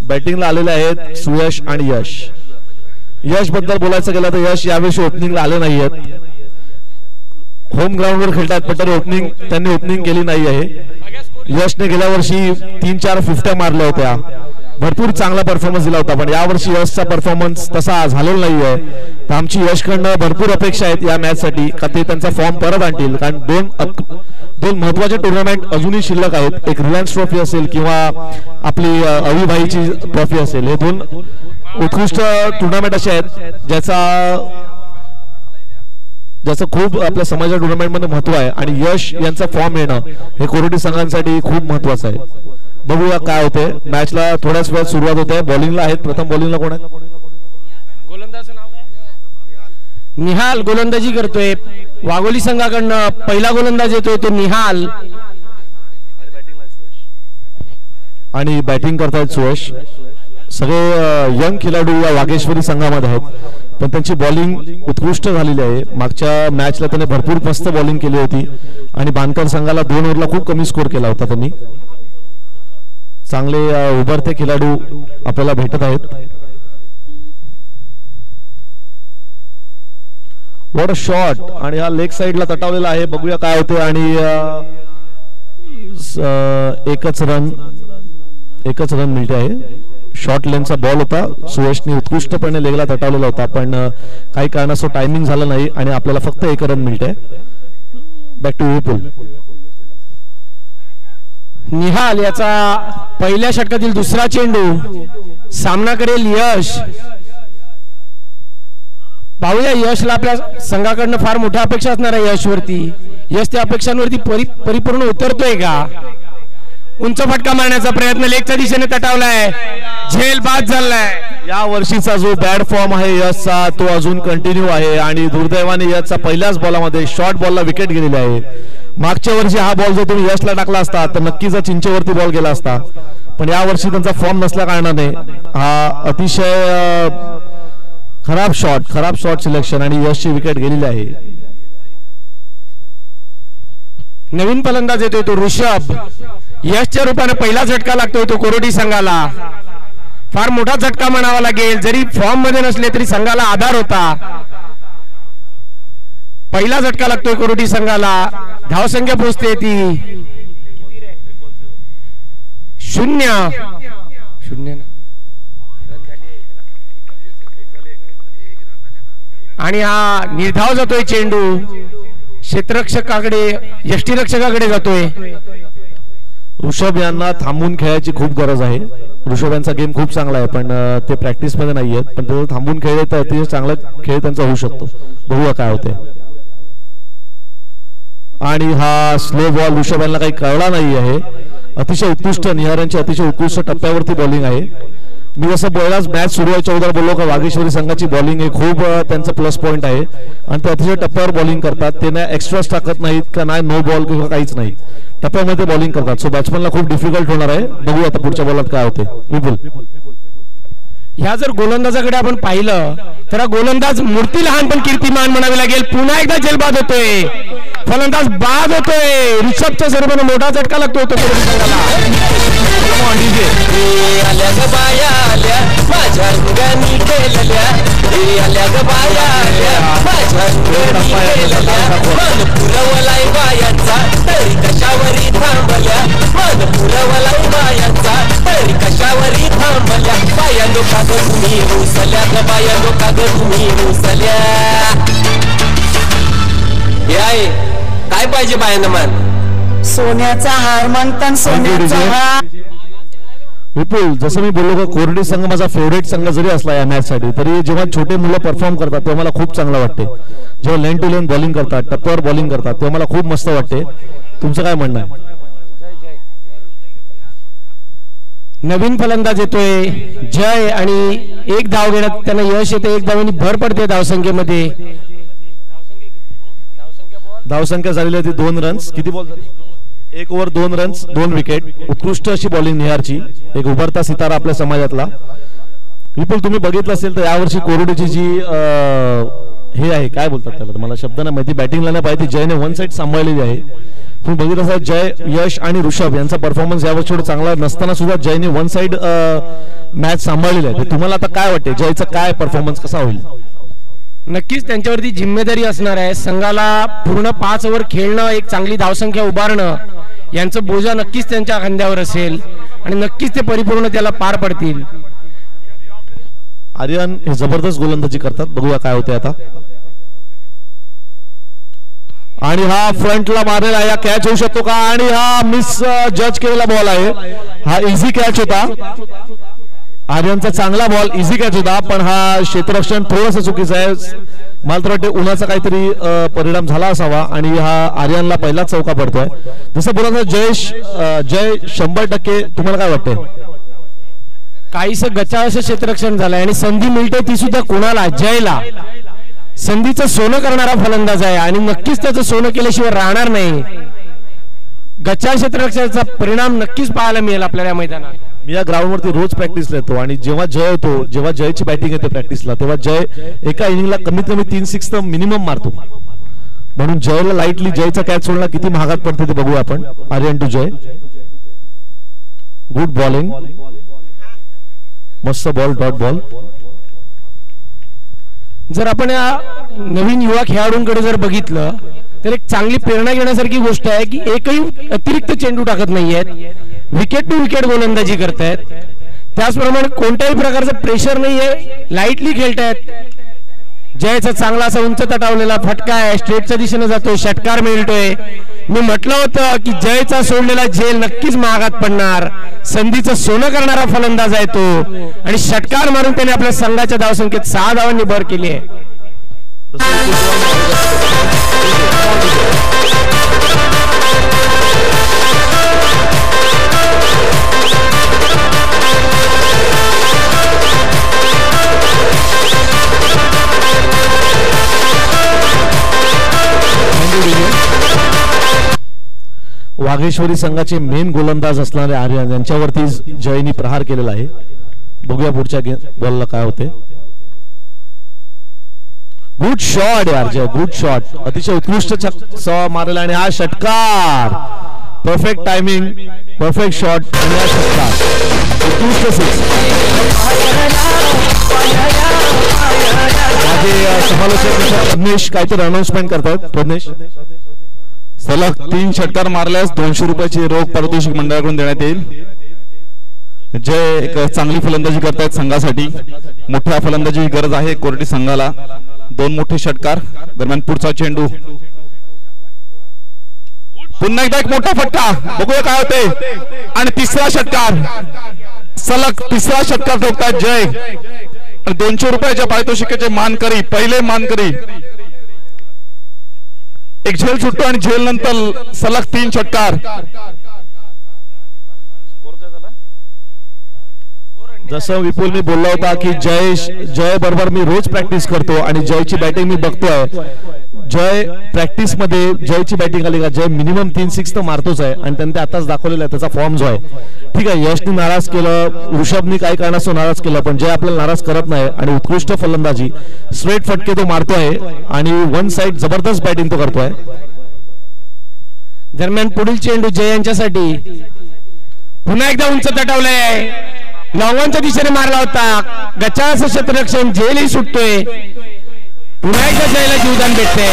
बॅटिंगला आलेले आहेत सुयश आणि यश. यश बद्दल बोलायचं गेलं तर यश यावर्षी ओपनिंगला आले नाही आहेत. होम ग्राउंडवर खेळतात पण त्यांनी ओपनिंग केली नाही आहे. यशने गेल्या वर्षी 3-4 फिफ्ट्या मारल्या होत्या, भरपूर चांगला परफॉर्मन्स दिला होता, पण यावर्षी यशचा परफॉर्मन्स तसा झालेला नाही आहे. तर आमची यशकडनं भरपूर अपेक्षा आहेत या मॅच साठी का ते त्यांचा फॉर्म परत आणतील, कारण दोन महत्वाचे टुर्नामेंट अजूनही शिल्लक आहेत. एक रिलायन्स ट्रॉफी असेल किंवा आपली अविभाईची ट्रॉफी असेल, हे दोन उत्कृष्ट टुर्नामेंट असे आहेत ज्याचं खूप आपल्या समाजाच्या टुर्नामेंटमध्ये महत्व आहे. आणि यश यांचा फॉर्म येणं हे कोरोटी संघांसाठी खूप महत्वाचं आहे. बघूया काय होते. मॅचला थोड्याच वेळात सुरुवात होते. बॉलिंगला आहेत, प्रथम बॉलिंगला कोण आहे? गोलंदाजाचं नाव काय? निहाल गोलंदाजी करतोय. वाघोली संघाकडनं पहिला गोलंदाज येतोय तो निहाल, आणि बॅटिंग करतायत सुयश. सगळे यंग खेळाडू या वाघेश्वरी संघामध्ये आहेत, पण त्यांची बॉलिंग उत्कृष्ट झालेली आहे. मागच्या मॅचला त्याने भरपूर मस्त बॉलिंग केली होती आणि बांधकर संघाला 2 ओव्हरला खूप कमी स्कोर केला होता त्यांनी. चांगले उभरते खेळाडू आपल्याला भेटत आहेत. व्हॉट अ शॉट, आणि हा लेग साइडला तटावलेला आहे. बघूया काय होते. आणि एकच रन मिळते आहे. शॉर्ट लेनचा बॉल होता, सुयशने उत्कृष्टपणे लेगला तटावलेला होता, पण काही कारणास्तव टायमिंग झालं नाही आणि आपल्याला फक्त 1 रन मिळते. बॅक टू विपुल. निहाल याचा पहिल्या षटकातील दुसरा चेंडू, सामना करेल यश. पाहूया यशला आपल्या संघाकडनं फार मोठ्या अपेक्षा असणार आहे यशवरती. यश त्या अपेक्षांवरती परिपूर्ण उतरतोय का? उंच फटका मारण्याचा प्रयत्न लेगच्या दिशेने तटावलाय, झेल बाद झालाय. या वर्षीचा जो बॅड फॉर्म आहे यशचा तो अजून कंटिन्यू आहे आणि दुर्दैवाने यशचा पहिल्याच बॉलमध्ये शॉर्ट बॉलला विकेट गेलेली आहे. मागच्या वर्षी हा बॉल जर तुम्ही यशला टाकला असता तर नक्कीच चिंचेवरती बॉल गेला असता, पण या वर्षी त्यांचा फॉर्म नसल्या कारणाने हा अतिशय खराब शॉट सिलेक्शन आणि यशची विकेट गेलेली आहे. नवीन फलंदाज येतोय तो ऋषभ. यशच्या रूपाने पहिला झटका लागतोय तो कोरोटी संघाला. फार मोठा झटका म्हणावा लागेल, जरी फॉर्म मध्ये नसले तरी संघाला आधार होता. पहिला झटका लागतोय कोरोटी संघाला. धावसंख्या पोहोचते ती 0-0 आणि हा निर्धाव जातोय चेंडू क्षेत्ररक्षकाकडे, यष्टीरक्षकाकडे जातोय. ऋषभ यांना थांबून खेळायची खूप गरज आहे. ऋषभ यांचा गेम खूप चांगला आहे, पण ते प्रॅक्टिस मध्ये नाहीये, पण ते थांबून खेळले तर अतिशय चांगला खेळ त्यांचा होऊ शकतो. बघूया काय होते. आणि हा स्लो बॉल ऋषभ यांना काही कळला नाही आहे. अतिशय उत्कृष्ट निहारांची अतिशय उत्कृष्ट टप्प्यावरती बॉलिंग आहे. मी जसं बोलाच मॅच सुरू व्हायच्या अगोदर बोललो का वाघेश्वरी संघाची बॉलिंग हे खूप त्यांचं प्लस पॉईंट आहे आणि ते अतिशय टप्प्यावर बॉलिंग करतात. ते ना एक्स्ट्राच टाकत नाहीत का नाही नो बॉल किंवा काहीच नाही, टप्प्यामध्ये बॉलिंग करतात. सो बॅट्समनला खूप डिफिकल्ट होणार आहे. बघूया आता पुढच्या बॉलात काय होते. विपुल, ह्या जर गोलंदाजाकडे आपण पाहिलं तर हा गोलंदाज मूर्ती लहान पण कीर्तिमान म्हणावे लागेल. पुन्हा एकदा झेलबाद होतोय, फलंदाज बाद होतोय. ऋषभच्या स्वरूपाने मोठा झटका लागतोय तो कोरोटी संघाला. आल्या ग बाया आल्या माझ्या अंगानी केलेल्या, आल्या ग बाया आल्या माझ्या अंगानी केलेल्या. मन पुरवलाय बायांचा तरी कशावरी थांबल्या, मन पुरवलाय बायांचा तरी कशावरी थांबल्या. बाया लोका ग तुम्ही रुसल्या, ग बाया लोका ग तुम्ही रुसल्या. हे आहे काय पाहिजे बायांना? मान सोन्याचा हार म्हणतात, सोन्याचा हार. विपुल, जसं मी बोललो का कोरोटी संघ माझा फेवरेट संघ जरी असला या मॅच साठी, तरी जेव्हा छोटे मुलं परफॉर्म करतात तेव्हा मला खूप चांगलं वाटते. जेव्हा लेन टू लेन बॉलिंग करतात, टप्प्यावर बॉलिंग करतात, तेव्हा मला खूप मस्त वाटते. तुमचं काय म्हणणं आहे? नवीन फलंदाज येतोय जय आणि 1 धाव घेण्यात त्यांना यश येते. 1 धावांनी भर पडते धावसंख्येमध्ये. धावसंख्या झालेली आहे ती 2 रन्स. किती बॉल झाले? 1 ओव्हर 2 रन्स 2 विकेट. उत्कृष्ट अशी बॉलिंग निहारची, एक उभरता सितारा आपल्या समाजातला. विपुल, तुम्ही बघितलं असेल तर यावर्षी कोरोटीची जी हे आहे काय बोलतात त्याला, मला शब्द नाही माहिती, बॅटिंगला नाही पाहिजे, जयने 1 साइड सांभाळलेली आहे. तुम्ही बघितलं असाल जय, यश आणि ऋषभ यांचा परफॉर्मन्स यावर्षी थोडा चांगला नसताना सुद्धा जयने वन साइड मॅच सांभाळलेली आहे. तुम्हाला आता काय वाटते जयचा काय परफॉर्मन्स कसा होईल? नक्कीच त्यांच्यावरती जिम्मेदारी असणार आहे. संघाला पूर्ण 5 ओव्हर खेळणं, एक चांगली धावसंख्या उभारणं यांचं बोजा नक्कीच त्यांच्या खांद्यावर असेल आणि नक्कीच ते परिपूर्ण त्याला पार पडतील. आर्यन हे जबरदस्त गोलंदाजी करतात, बघूया काय होते आता. आणि हा फ्रंटला मारलेला या कॅच होऊ शकतो का? आणि हा मिस जज केलेला बॉल आहे. हा इझी कॅच होता, आर्यनचा चांगला बॉल, इझी कॅच होता, पण हा क्षेत्ररक्षण थोडंसं चुकीचं आहे. मला तर वाटते उन्हाचा काहीतरी परिणाम झाला असावा आणि हा आर्यनला पहिलाच चौका पडतोय. जसं बोला जय 100%. तुम्हाला काय वाटतंय? काहीसं गचाळसं क्षेत्ररक्षण झालंय आणि संधी मिळते ती सुद्धा कोणाला? जयला. संधीचं सोनं करणारा फलंदाज आहे आणि नक्कीच त्याचं सोनं केल्याशिवाय राहणार नाही. गचाळ क्षेत्ररक्षणाचा परिणाम नक्कीच पाहायला मिळेल आपल्याला या मैदानात. मी या ग्राउंडवरती रोज प्रॅक्टिसला येतो आणि जेव्हा जय होतो, जेव्हा जयची बॅटिंग येते प्रॅक्टिसला, तेव्हा जय एका इनिंगला कमीत कमी 3 6 तर मिनिमम मारतो. म्हणून जयला लाईटली जयचा कॅच सोडणं किती महागात पडते ते बघूया आपण. Aryan to Jay, good bowling, मस्त बॉल, डॉट बॉल. जर आपण या नवीन युवा खेळाडूंकडे जर बघितलं तर एक चांगली प्रेरणा घेण्यासारखी गोष्ट आहे की एकही अतिरिक्त चेंडू टाकत नाहीयेत, विकेट टू विकेट गोलंदाजी करतायत. त्याचप्रमाणे कोणत्याही प्रकारचं प्रेशर नाहीये, लाईटली खेळतायत. जयचा चांगला असा उंच तटावलेला फटका आहे, स्ट्रेटच्या दिशेने जातो, षटकार मिळतोय. मी म्हटलं होतं की जयचा सोडलेला झेल नक्कीच महागात पडणार. संधीचं सोनं करणारा फलंदाज आहे तो आणि षटकार मारून त्याने आपल्या संघाच्या धावसंख्येत 6 धावांनी भर केली आहे. वाघेश्वरी संघाचे मेन गोलंदाज असणारे आर्यन यांच्यावरती जयनी प्रहार केलेला आहे. बघूया पुढच्या बॉलला काय होते. गुड शॉट यार जय, गुड शॉट, अतिशय उत्कृष्ट मारलेला आणि हा षटकार, परफेक्ट टायमिंग, परफेक्ट शॉट आणि हा षटकार, उत्कृष्ट सिक्स. माझे समालोचक प्रज्ञेश काहीतरी अनाउन्समेंट करतात. प्रज्ञेश, सलग 3 षटकार मारल्यास 200 रुपयाची रोख पारितोषिक मंडळाकडून देण्यात येईल. जय एक चांगली फलंदाजी करतायत संघासाठी, मोठ्या फलंदाजीची गरज आहे कोर्टी संघाला. 2 मोठे षटकार दरम्यान पुढचा चेंडू, पुन्हा एकदा एक मोठा फटका, बघूया काय होते. आणि तिसरा षटकार, सलग तिसरा षटकार ठोकतात जय. 200 रुपयाच्या पारितोषिकाचे मानकरी, पहिले मानकरी. एक झेल सुटतो आणि झेल नंतर सलग 3 षटकार. जसं विपुल मी बोलला होता की जय बरोबर मी रोज प्रॅक्टिस करतो आणि जयची बॅटिंग मी बघतोय. जय प्रॅक्टिस मध्ये जयची बॅटिंग आली का जय मिनिमम 3 6 तर मारतोच आहे आणि त्यांनी आताच दाखवलेला आहे त्याचा फॉर्म जो आहे. ठीक आहे, यशनी नाराज केलं, ऋषभनी काही कारणास्तव नाराज केलं, पण जय आपल्याला नाराज करत नाही आणि उत्कृष्ट फलंदाजी, स्ट्रेट फटके तो मारतोय आणि वन साइड जबरदस्त बॅटिंग तो करतोय. दरम्यान पुढील चेंडू जय यांच्यासाठी पुन्हा एकदा उंच तटावलंय, लॉंगॉनच्या दिशेने मारला होता, गचाळचं क्षेत्ररक्षण, झेलही सुटतोय. पुन्हा एकदा जयला जीवदान भेटते.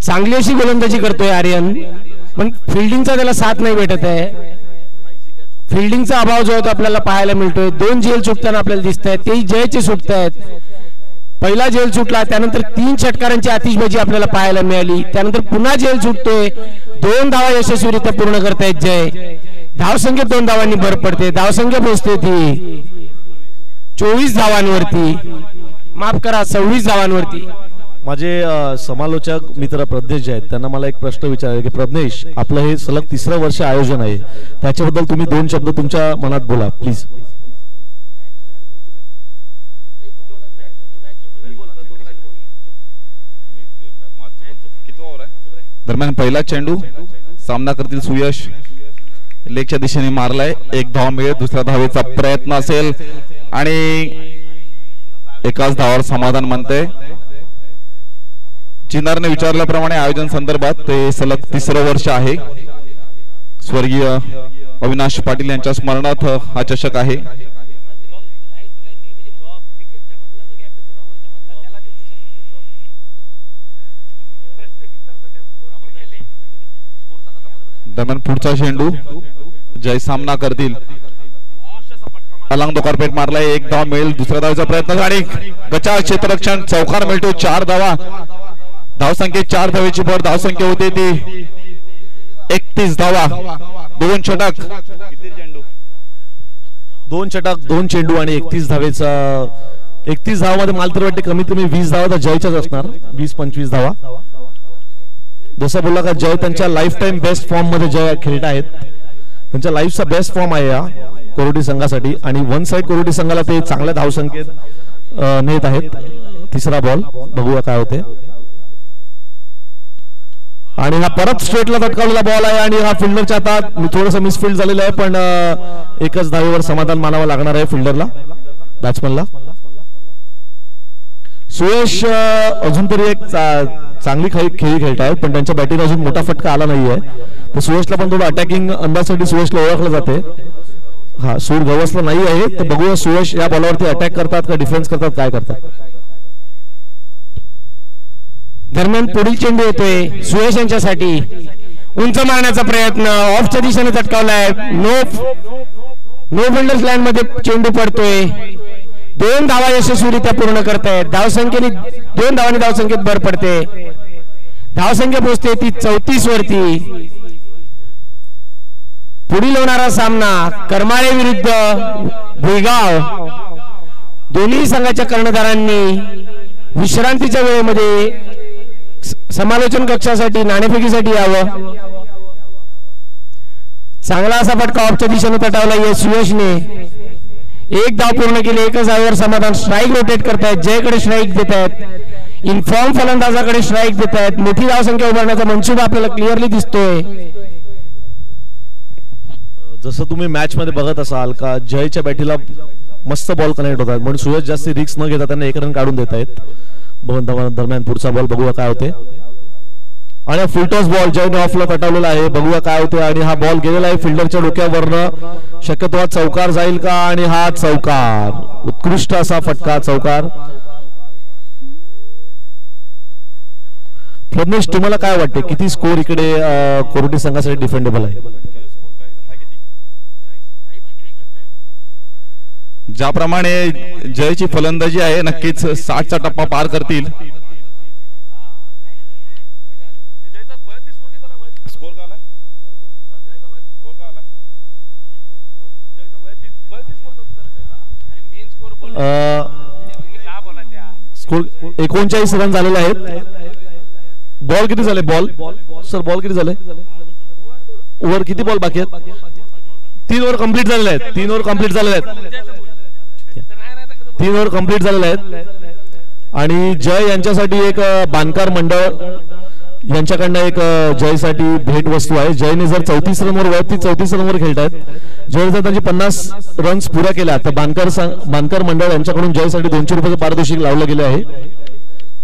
चांगली अशी गोलंदाजी करतोय आर्यन, पण फिल्डिंगचा त्याला साथ नाही भेटत आहे. फिल्डिंगचा अभाव जो होता आपल्याला पाहायला मिळतोय. 2 झेल सुटताना आपल्याला दिसत आहेत, तेही जयचे सुटत आहेत. पहिला झेल सुटला, त्यानंतर 3 षटकारांची आतिषबाजी आपल्याला पाहायला मिळाली, त्यानंतर पुन्हा झेल सुटतोय. 2 धावा यशस्वीरित्या पूर्ण करतायत जय. धावसंख्येत 2 धावांनी भर पडते, धावसंख्या पोहोचते ती 24 धावांवरती, माफ करा 26 धावांवरती. माझे समालोचक मित्र प्रज्ञेश जे आहेत त्यांना मला एक प्रश्न विचारायचा की प्रज्ञेश, आपलं हे सलग 3रं वर्ष आयोजन आहे, त्याच्याबद्दल तुम्ही 2 शब्द तुमच्या मनात बोला प्लीज. दरम्यान पहिला चेंडू सामना करतील सुयश, लेगच्या दिशेने मारलाय, एक धाव मिळेल, दुसऱ्या धावेचा प्रयत्न असेल आणि एकाच धावावर समाधान म्हणते. चिनारने विचारल्याप्रमाणे आयोजन संदर्भात ते सलग 3रं वर्ष आहे. स्वर्गीय अविनाश पाटील यांच्या स्मरणार्थ हा चषक आहे. दरम्यान पुढचा चेंडू जय सामना करतील. अलंग दोकारपेट मारलाय, एक धाव मिळेल, दुसऱ्या धावेचा प्रयत्न आणि गचा क्षेत्ररक्षण, चौकार मिळतो, 4 धावा. धावसंख्येत 4 धावेची भर, धावसंख्या होते ती 31 धावा. 2 षटक, 2 षटक, 2 चेंडू आणि 31 धावेचा. 31 धावामध्ये मला तर वाटते कमीत कमी 20 धावा तर जयच्याच असणार, 20-25 धावा. जसं बोलला का जय त्यांच्या लाईफ टाइम बेस्ट फॉर्म मध्ये जय खेळत आहेत. त्यांच्या लाईफचा बेस्ट फॉर्म आहे या कोरोटी संघासाठी आणि वन साइड कोरोटी संघाला ते चांगल्या धावसंख्येत नेत आहेत. 3रा बॉल बघूया काय होते. आणि हा परत स्ट्रेटला तटकावलेला बॉल आहे आणि हा फिल्डरच्या हातात थोडंसं मिसफिल्ड झालेलं आहे, पण एकच धावेवर समाधान मानावं लागणार आहे फिल्डरला, बॅट्समनला. सुयश अजून तरी एक चांगली खेळी खेळत आहेत, पण त्यांच्या बॅटिंग अजून मोठा फटका आला नाहीये. तर सुयशला पण थोडं अटॅकिंग अंदाजसाठी सुयशला ओळखलं जाते. हा सूर गवसला नाही आहे, तर बघूया सुयश या बॉलवरती अटॅक करतात का डिफेन्स करतात, काय करतात. दरम्यान पुढील चेंडू येतोय सुयश यांच्यासाठी. उंच मारण्याचा प्रयत्न ऑफच्या दिशेने तटकावलाय. नो फिल्डर्स लाईन मध्ये चेंडू पडतोय. 2 धावा यशस्वीरित्या पूर्ण करतायत. धावसंख्येने 2 धावांनी धावसंख्येत भर पडते. धावसंख्या पोहोचते ती 34 वरती. पुढील होणारा सामना करमाळे विरुद्ध भुईगाव. दोन्ही संघाच्या कर्णधारांनी विश्रांतीच्या वेळेमध्ये समालोचन कक्षासाठी नाणेफेकीसाठी यावं. चांगला असा फटका ऑफच्या दिशेने तटावला सुयशने. 1 धाव पूर्ण केली, एकच धावेवर समाधान. स्ट्राईक रोटेट करतायत, जयकडे स्ट्राईक देत आहेत, इन्फॉर्म फलंदाजाकडे स्ट्राईक देत आहेत. मोठी धावसंख्या उभारण्याचा मनसुबा आपल्याला क्लिअरली दिसतोय. जसं तुम्ही मॅच मध्ये बघत असाल का जयच्या बॅटीला मस्त बॉल कनेक्ट होतात, म्हणून सुयश जास्त रिस्क न घेता त्यांना 1 रन काढून देत आहेत. दरम्यान पुढचा बॉल बघूया काय होते. आणि फुलटॉस बॉल जयने ऑफला तटावलेला आहे, बघूया काय होते. आणि हा बॉल गेलेला आहे फिल्डरच्या डोक्यावरनं. शक्यतो हा चौकार जाईल का, आणि हा चौकार, उत्कृष्ट असा फटका, चौकार. प्रज्ञेश तुम्हाला काय वाटते, किती स्कोर इकडे कोरोटी संघासाठी डिफेंडेबल आहे? ज्याप्रमाणे जयची फलंदाजी आहे नक्कीच 60चा टप्पा पार करतील. स्कोर 39 रन झालेले आहेत. बॉल किती झाले? बॉल सर बॉल किती झाले? ओव्हर किती बॉल बाकी आहेत? 3 ओव्हर कंप्लीट झालेले आहेत. 3 ओव्हर कंप्लीट झालेले आहेत. 3 ओव्हर कंप्लीट झालेले आहेत. आणि जय यांच्यासाठी एक बांधकार मंडळ यांच्याकडनं एक जयसाठी भेट वस्तू आहे. जयने जर 34 रनवर वरती 34 रनवर खेळतात, जय जर त्यांची 50 रन्स पुऱ्या केल्या तर बांधकर मंडळ यांच्याकडून जयसाठी 200 रुपयाचं पारितोषिक लावलं गेले आहे.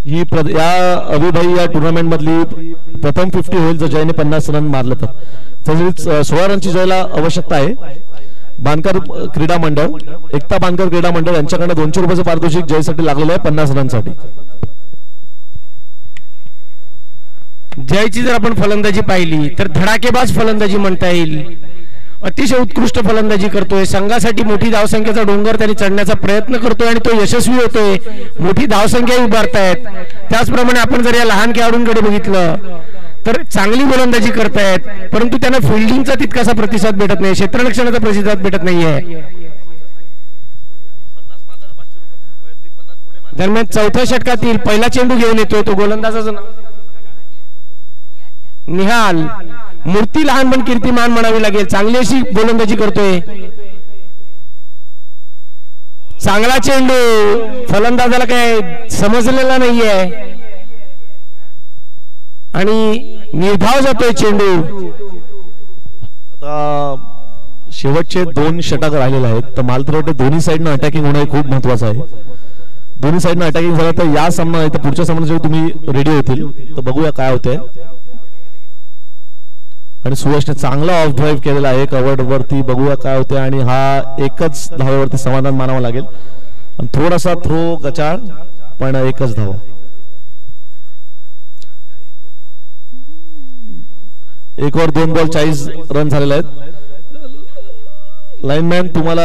ही या अभिभाई या टुर्नामेंट मधली प्रथम 50 होईल जर जयने 50 रन मारलं तर. 16 रनची जयला आवश्यकता आहे. बांधकर क्रीडा मंडळ, एकता बांधकर क्रीडा मंडळ यांच्याकडनं 200 रुपयाचं पारितोषिक जयसाठी लागलेलं आहे 50 रनसाठी. जयची जर आपण फलंदाजी पाहिली तर धडाकेबाज फलंदाजी म्हणता येईल. अतिशय उत्कृष्ट फलंदाजी करतोय. संघासाठी मोठी धावसंख्येचा डोंगर त्यांनी चढण्याचा प्रयत्न करतोय आणि तो यशस्वी होतोय. मोठी धावसंख्या उभारतायत. त्याचप्रमाणे आपण जर या लहान खेळाडूंकडे बघितलं तर चांगली गोलंदाजी करतायत, परंतु त्यांना फिल्डिंगचा तितकासा प्रतिसाद भेटत नाही, क्षेत्ररक्षणाचा प्रतिसाद भेटत नाहीये. दरम्यान 4थ्या षटकातील पहिला चेंडू घेऊन येतोय तो गोलंदाजाचं नाव निहाल. मूर्ती लहान पण कीर्तिमान म्हणावी लागेल. चांगली अशी गोलंदाजी करतोय. चांगला चेंडू, फलंदाजाला काय समजलेला नाहीये आणि निर्धाव जातोय चेंडू. आता शेवटचे 2 षटक राहिलेले आहेत, तर मला तर वाटतं दोन्ही साईडनं अटॅकिंग होणं खूप महत्वाचं आहे. दोन्ही साईडनं अटॅकिंग झालं तर या सामना नाही तर पुढच्या सामन्यात जेव्हा तुम्ही रेडी होतील तर बघूया काय होतंय. आणि सुयशने चांगला ऑफ ड्राईव्ह केलेला आहे कव्हर्ड वरती, बघूया काय होतंय. आणि हा एकच धावेवरती समाधान मानावं लागेल. आणि थोडासा थ्रो गचाळ, पण एकच धावा. एक ओव्हर 2 बॉल 40 रन झालेले आहेत. लाईनमॅन तुम्हाला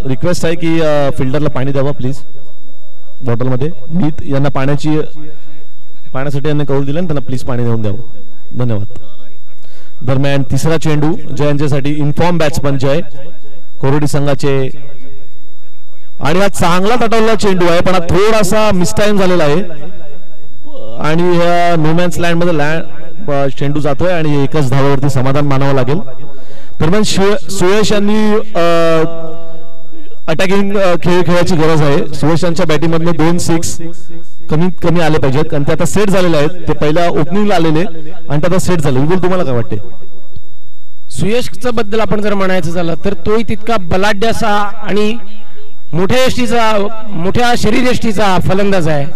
रिक्वेस्ट आहे की फिल्डरला पाणी द्यावा प्लीज बॉटलमध्ये. मी यांना पाण्यासाठी यांनी कौल दिलं, त्यांना प्लीज पाणी देऊन द्यावं. धन्यवाद. दरम्यान तिसरा चेंडू जयांच्यासाठी इन्फॉर्म बॅट्समन जय कोरोडी संघाचे. आणि हा चांगला तटवलेला चेंडू आहे, पण हा थोडासा मिसटाइम झालेला आहे. आणि ह्या नोमॅन्स लँड मध्ये चेंडू जातोय आणि एकच धावावरती समाधान मानावं लागेल. दरम्यान सुयश यांनी अटॅकिंग खेळ खेळायची गरज आहे. सुयश यांच्या बॅटिंग मधले 2 6 कमीत कमी आले पाहिजेत, कारण ते आता सेट झालेले आहेत. ते पहिल्या ओपनिंगला आलेले आणि ते आता सेट झाले. विपुल तुम्हाला काय वाटते? सुयशच्या बद्दल आपण जर म्हणायचं झालं तर तोही तितका बलाढ्य असा आणि मोठ्या शरीरयष्टीचा फलंदाज आहे.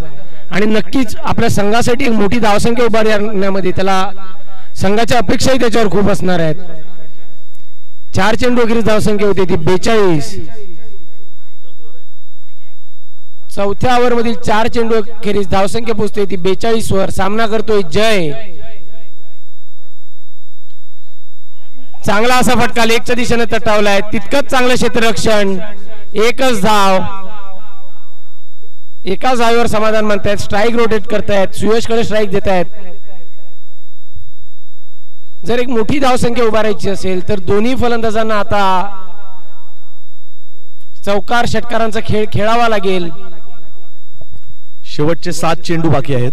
आणि नक्कीच आपल्या संघासाठी एक मोठी धावसंख्या उभारण्यामध्ये त्याला संघाच्या अपेक्षाही त्याच्यावर खूप असणार आहेत. 4 चेंडू अखेरीस धावसंख्या होती ती 42. चौथ्या ओव्हर मधील 4 चेंडू अखेरीस धावसंख्या पोहोचते ती 42 वर. सामना करतोय जय. चांगला असा फटका लेगच्या दिशेने तटावलाय, तितकंच चांगलं क्षेत्ररक्षण. एकच धाव, एकाच धावेवर समाधान मानतायत. स्ट्राईक रोटेट करतायत, सुयशकडे स्ट्राईक देत आहेत. जर एक मोठी धावसंख्या उभारायची असेल तर दोन्ही फलंदाजांना आता चौकार षटकारांचा खेळ खेळावा लागेल. शेवटचे 7 चेंडू बाकी आहेत.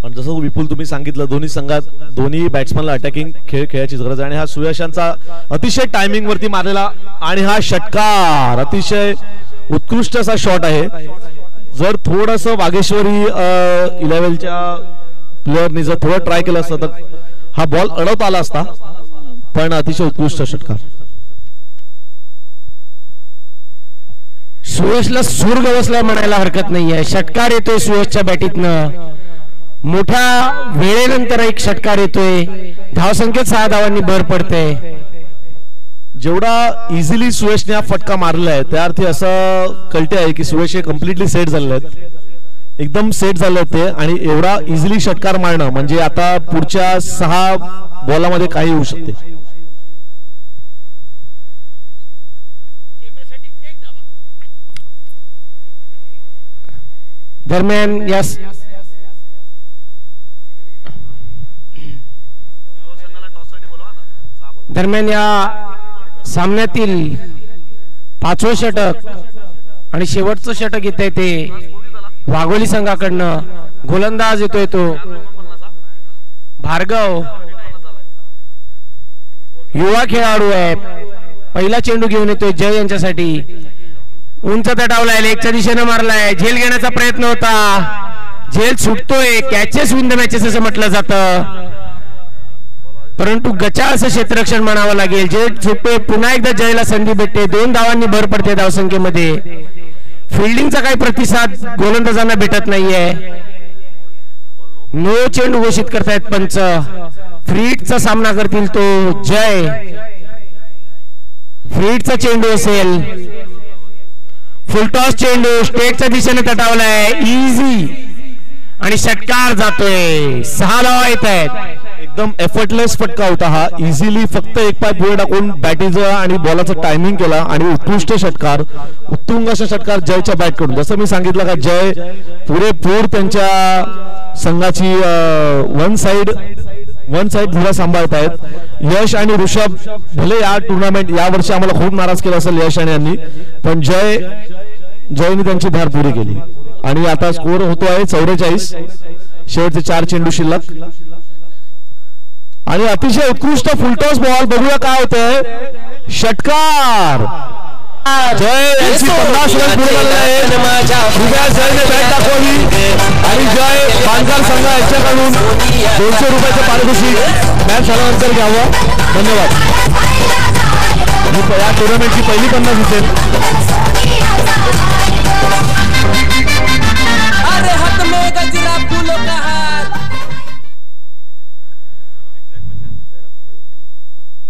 आणि जसं विपुल तुम्ही सांगितलं, दोन्ही संघात दोन्ही बॅट्समनला अटॅकिंग खेळ खेळायची गरज आहे. आणि हा सुयशांचा अतिशय टायमिंग वरती मारलेला आणि हा षटकार अतिशय उत्कृष्ट असा शॉट आहे. जर थोडस वागेश्वरी 11च्या प्लेअरनी जर थोडं ट्राय केलं असतं तर हा बॉल अडवता आला असता, पण अतिशय उत्कृष्ट षटकार. सुयशला सूर गवसला म्हणायला हरकत नाहीये. षटकार येतोय सुयशच्या बॅटीतनं. मोठ्या वेळेनंतर एक षटकार येतोय. धावसंख्येत 6 धावांनी भर पडते. जेवढा इझिली सुयशने हा फटका मारला आहे त्या अर्थी असं कळते आहे की सुयश हे कम्प्लिटली सेट झालेले आहेत, एकदम सेट झाले ते. आणि एवढा इझिली षटकार मारणं म्हणजे आता पुढच्या 6 बॉलामध्ये काही होऊ शकते. दरम्यान या सामन्यातील 5वं षटक आणि शेवटचं षटक येतंय ते वाघोली संघाकडनं. गोलंदाज येतोय तो भार्गव, युवा खेळाडू आहे. पहिला चेंडू घेऊन येतोय जय यांच्यासाठी. उंच तटावलाय, लेगच्या दिशेने मारलाय. झेल घेण्याचा प्रयत्न होता, झेल सुटतोय. कॅचेस विन द मॅचेस असं म्हटलं जातं, परंतु गचाळ असं क्षेत्ररक्षण म्हणावं लागेल. झेल सुटतोय, पुन्हा एकदा जयला संधी भेटते. 2 धावांनी भर पडते धावसंख्येमध्ये. फिल्डिंगचा काही प्रतिसाद गोलंदाजांना भेटत नाहीये. नो चेंडू घोषित करतायत पंच. फ्रीटचा सामना करतील तो जय. फ्रीटचा चेंडू असेल. फुलटॉस चेंडू स्टेटच्या दिशेने तटावलाय. इझी आणि षटकार जातोय. 6 धावा येत आहेत. एकदम एफर्टलेस फटका होता हा. इझिली फक्त एक पाय पुढे टाकून बॅटीचं आणि बॉलाचं टायमिंग केला आणि उत्कृष्ट षटकार, उत्तुंग असा षटकार जयच्या बॅट कडून. जसं मी सांगितलं का जय पुरेपूर त्यांच्या संघाची वन साइड धुरा सांभाळत आहेत. यश आणि ऋषभ भले या टुर्नामेंट या वर्षी आम्हाला खूप नाराज केला असेल यश आणि यांनी, पण जयने त्यांची धार पुरी केली. आणि आता स्कोर होतो आहे 44. शेवटचे 4 चेंडू शिल्लक आणि अतिशय उत्कृष्ट फुलटॉस बॉल. बघूया काय होतंय. षटकार जय यांची 50 रन पुढे झालेले आहेत. उभ्या जयने बॅट दाखवली आणि जय बांजार संघ यांच्याकडून 200 रुपयाचं पारितोषिक मॅच झाल्यानंतर घ्यावं. धन्यवाद. या टुर्नामेंटची पहिली 50 दिसेल.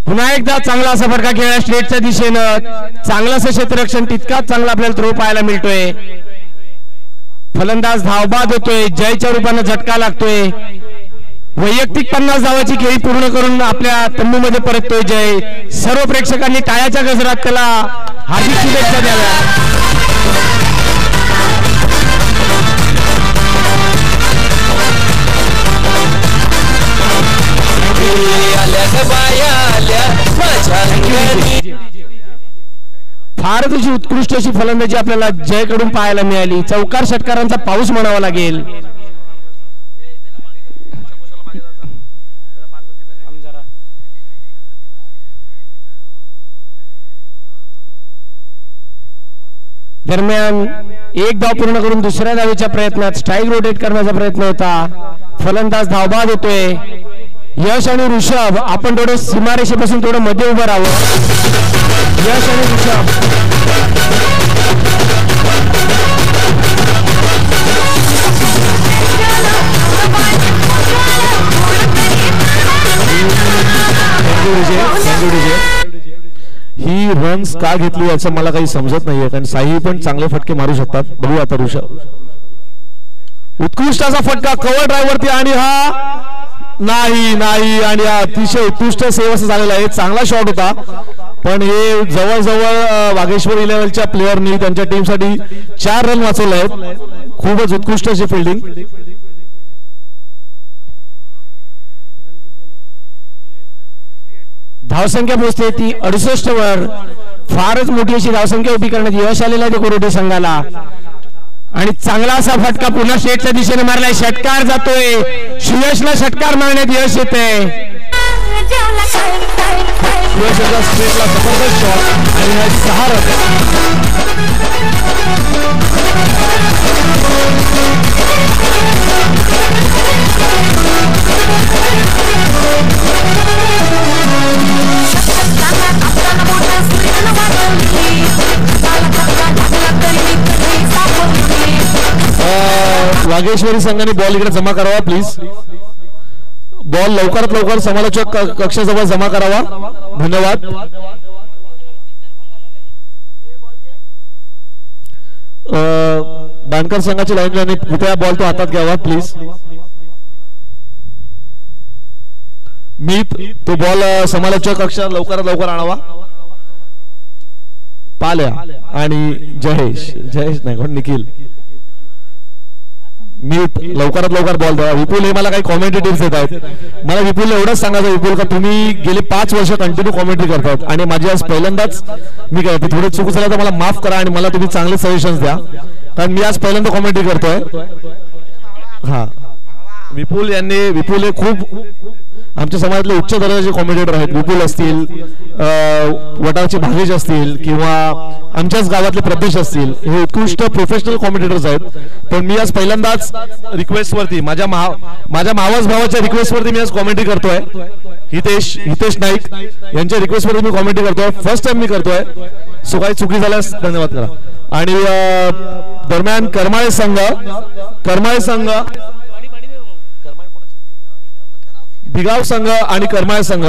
पुन्हा एकदा चांगला असा फटका खेळला स्ट्रेटच्या दिशेनं. चांगलं असं क्षेत्ररक्षण, तितकाच चांगला आपल्याला थ्रो पाहायला मिळतोय. फलंदाज धावबाद होतोय. जयच्या रूपानं झटका लागतोय. वैयक्तिक 50 धावाची खेळी पूर्ण करून आपल्या तंबूमध्ये परततोय जय. सर्व प्रेक्षकांनी टाळ्याच्या गजरात त्याला हार्दिक शुभेच्छा द्याव्या. फारच अशी उत्कृष्ट अशी फलंदाजी आपल्याला जयकडून पाहायला मिळाली. चौकार षटकारांचा पाऊस म्हणावा लागेल. दरम्यान एक धाव पूर्ण करून दुसऱ्या धावेच्या प्रयत्नात स्ट्राईक रोटेट करण्याचा प्रयत्न होता. फलंदाज धावबाद होतोय. यश आणि ऋषभ आपण थोडं सीमारेषेपासून थोडं मध्ये उभं राहावं. यश आणि ऋषभ ही रन्स का घेतली याचं मला काही समजत नाहीये, कारण साई पण चांगले फटके मारू शकतात. बघू आता ऋषभ. उत्कृष्ट असा फटका कव्हर ड्राईव्हरती आणि हा नाही आणि अतिशय उत्कृष्ट सेव असं झालेला आहे. चांगला शॉट होता, पण हे जवळजवळ वागेश्वर 11च्या प्लेयरनी त्यांच्या टीमसाठी 4 रन वाचवले आहेत. खूपच उत्कृष्ट अशी फिल्डिंग. धावसंख्या पोहोचते ती 68 वर. फारच मोठी अशी धावसंख्या उभी करण्यात यश आलेला आहे कोरोटी संघाला. आणि चांगला असा फटका पुन्हा स्ट्रेटच्या दिशेने मारलाय. षटकार जातोय. सुयशला षटकार मारण्यात यश येते. स्ट्रेटला जबरदस्त शॉट आणि 6 रन. वागेश्वरी संघाने बॉल इकडे जमा करावा प्लीज. बॉल लवकरात लवकर समालोचक कक्षाजवळ जमा करावा. धन्यवाद. बांधकर संघाची लाईन कृपया बॉल तो हातात घ्यावा प्लीज. मी तो बॉल समालोचक कक्षा लवकरात लवकर आणावा. पाल्या आणि जयेश नाही कोण निखिल. मी लवकरात लवकर बॉल द्या. विपुल हे मला काही कॉमेंट्री टिप्स देत आहेत. मला विपुल एवढंच सांगायचं विपुल का तुम्ही गेले 5 वर्ष कंटिन्यू कॉमेंट्री करतात आणि माझी आज पहिल्यांदाच मी काय थोडे चूक झालं तर मला माफ करा आणि मला तुम्ही चांगले सजेशन्स द्या, कारण मी आज पहिल्यांदा कॉमेंट्री करतोय. हा विपुल हे खूप आमच्या समाजातले उच्च दर्जाचे कॉमेंटेटर आहेत. विपुल असतील, वटारचे भागेश असतील किंवा आमच्याच गावातले प्रदेश असतील, हे उत्कृष्ट प्रोफेशनल कॉमेंटेटर्स आहेत. पण मी आज पहिल्यांदाच रिक्वेस्टवरती माझ्या मावस भावाच्या रिक्वेस्टवरती मी आज कॉमेंट्री करतोय. हितेश नाईक यांच्या रिक्वेस्टवरती मी कॉमेंट्री करतोय. फर्स्ट टाइम मी करतोय. सो काही चुकी झाल्यास धन्यवाद करा. आणि दरम्यान करमाळे संघ भिगाव संघ आणि करमाळे संघ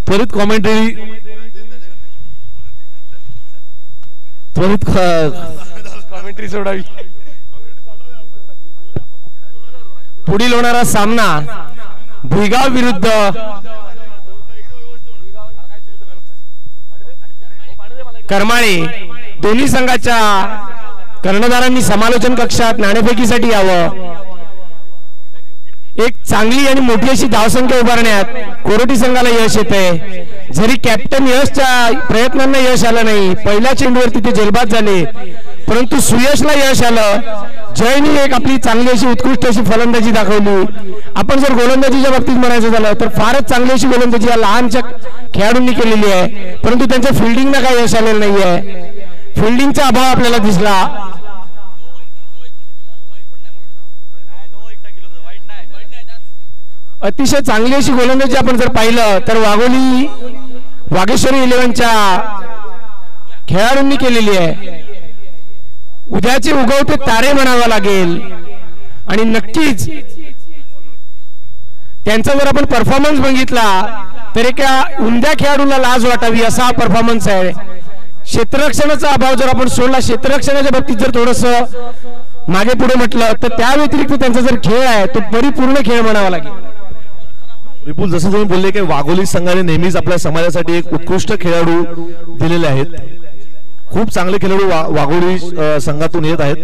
त्वरित कॉमेंट्री सोडावी. पुढील होणारा सामना भिगाव विरुद्ध करमाळे. दोन्ही संघाच्या कर्णधारांनी समालोचन कक्षात नाणेफेकीसाठी यावं. एक चांगली आणि मोठी अशी धावसंख्या उभारण्यात कोरोटी संघाला यश येते. जरी कॅप्टन यशच्या प्रयत्नांना यश आलं नाही, पहिल्या चेंडूवरती ते जेलबाद झाले, परंतु सुयशला यश आलं. जयनी एक आपली चांगली अशी उत्कृष्ट अशी फलंदाजी दाखवली. आपण जर गोलंदाजीच्या बाबतीत म्हणायचं झालं तर फारच चांगली अशी गोलंदाजी या लहानच्या खेळाडूंनी केलेली आहे, परंतु त्यांच्या फिल्डिंगला काही यश आलेलं नाहीये. फिल्डिंगचा अभाव आपल्याला दिसला. अतिशय चांगली अशी गोलंदाजी आपण जर पाहिलं तर वागेश्वरी 11च्या खेळाडूंनी केलेली आहे. उद्याचे उगवते तारे म्हणावं लागेल आणि नक्कीच त्यांचा जर आपण परफॉर्मन्स बघितला तर एका उमद्या खेळाडूला लाज वाटावी असा हा परफॉर्मन्स आहे. क्षेत्ररक्षणाचा अभाव जर आपण सोडला, क्षेत्ररक्षणाच्या बाबतीत जर थोडस मागे पुढे म्हटलं तर त्या व्यतिरिक्त त्यांचा जर खेळ आहे तो परिपूर्ण खेळ म्हणावा लागेल. विपुल, जसं तुम्ही बोलले की वाघोली संघाने नेहमीच आपल्या समाजासाठी एक उत्कृष्ट खेळाडू दिलेले आहेत. खूप चांगले खेळाडू वाघोली संघातून येत आहेत.